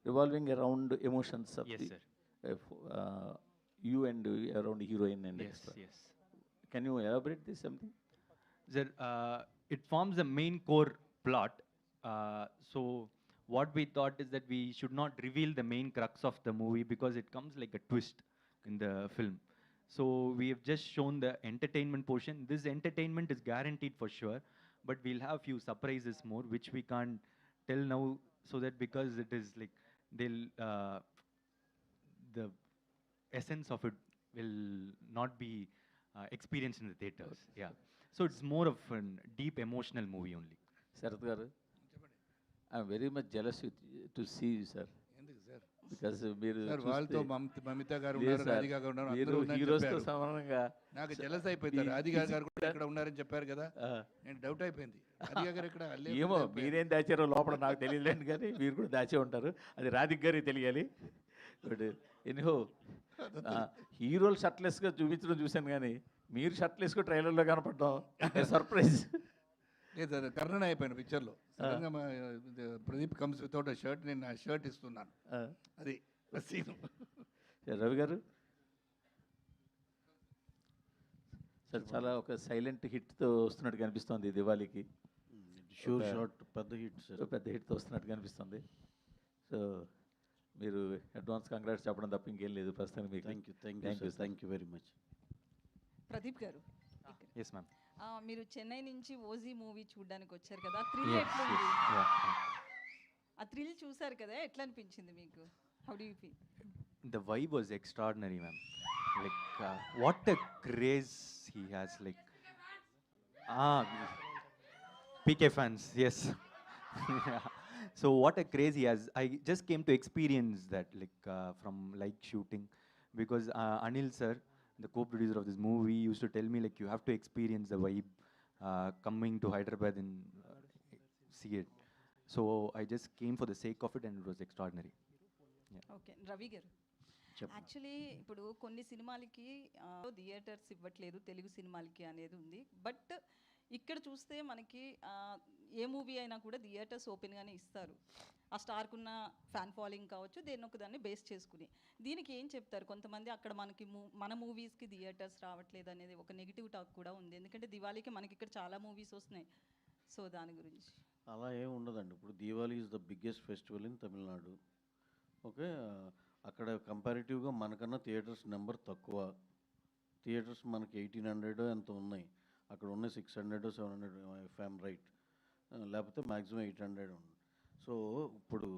revolving around emotions of Yes, the sir. you and around heroine and Yes, extra. yes. Can you elaborate this something? Sir, it forms the main core plot. So what we thought is that we should not reveal the main crux of the movie because it comes like a twist in the film. So we have just shown the entertainment portion. This entertainment is guaranteed for sure, but we'll have few surprises more, which we can't tell now, so that because it is like they'll the essence of it will not be experienced in the theaters. Yeah. So it's more of a deep emotional movie only. Sarath garu, I'm very much jealous to see you, sir. ఎందుకు sir Because మీరు sir చూస్తే వాళ్ళతో మమిత గారు లేదు ఉన్నారు, sir, Radhika గారు ఉన్నారు, మీరు అందరూ ఉన్నారని హీరోస్తో చెప్పారు. సమానంగా నాకు జలస్ అయిపోయింది. ఈ రాధికా గారు కూడా physical- ఇక్కడ ఉన్నారని చెప్పారు కదా, నేను డౌట్ అయిపోయింది. రాధికా గారు ఇక్కడ ఏమో మీరేం దాచారో లోపల నాకు తెలియలేండి, కానీ మీరు కూడా దాచే ఉంటారు. అది రాధిక్ గారికి తెలియాలి. బట్ ఎనిహో హీరోలు షర్ట్లెస్గా చూపించడం చూశాను, కానీ మీరు షర్ట్లెస్గా ట్రైలర్లో కనపడడం సర్ప్రైజ్. లేదు సార్, కర్ణన అయిపోయాను పిక్చర్లో. సడన్గా ప్రదీప్ కమ్స్ వితౌట్ అ షర్ట్, నేను ఆ షర్ట్ ఇస్తున్నాను. అది సీన్. రవి గారు సార్, చాలా ఒక సైలెంట్ హిట్తో వస్తున్నట్టు కనిపిస్తుంది దివాళీకి. షూర్ ఒక- షాట్ పెద్ద హిట్ సార్. పెద్ద హిట్తో వస్తున్నట్టు కనిపిస్తుంది. సో మీరు అడ్వాన్స్ కంగ్రాట్స్ చెప్పడం తప్ప ఇంకేం లేదు ప్రస్తుతానికి మీకు. Thank you thank you very much. Pradeep గారు, Yes, ma'am. మీరు చెన్నై నుంచి ఓజీ మూవీ చూడడానికి వచ్చారు కదా, థ్రిల్ Yes, ఎట్లుంది? yes. Yeah. ఆ థ్రిల్ చూసారు కదా, ఎట్లా అనిపించింది మీకు? How do you feel? The vibe was extraordinary, ma'am. Like, what a craze he has. Like, PK fans, yes. Yeah. So what a craze he has. I just came to experience that, like, from like shooting, because Anil sir, the co-producer of this movie, used to tell me like you have to experience the vibe coming to Hyderabad and see it. So I just came for the sake of it, and it was extraordinary. Okay, Ravi గారు, actually ఇప్పుడు కొన్ని సినిమాలకి theatres ఇవ్వట్లేదు తెలుగు సినిమాలకి అనేది ఉంది. But ఇక్కడ చూస్తే మనకి ఏ మూవీ అయినా కూడా థియేటర్స్ ఓపెన్గానే ఇస్తారు. ఆ స్టార్కున్న ఫ్యాన్ ఫాలోయింగ్ కావచ్చు, దేని ఒక దాన్ని బేస్ చేసుకుని. దీనికి ఏం చెప్తారు? కొంతమంది అక్కడ మనకి మన మూవీస్కి థియేటర్స్ రావట్లేదు అనేది ఒక నెగిటివ్ టాక్ కూడా ఉంది. ఎందుకంటే దివాళీకి మనకి ఇక్కడ చాలా మూవీస్ వస్తున్నాయి. సో దాని గురించి. అలా ఏం ఉండదండి. ఇప్పుడు Diwali is the biggest festival in Tamil Nadu. Okay, అక్కడ కంపారిటివ్గా మనకన్నా థియేటర్స్ నెంబర్ తక్కువ. థియేటర్స్ మనకి 1800 ఎంత ఉన్నాయి, అక్కడ ఉన్నాయి 600 700 ఇఫ్ ఐఎమ్ రైట్, లేకపోతే మ్యాక్సిమం 800 ఉంది. సో ఇప్పుడు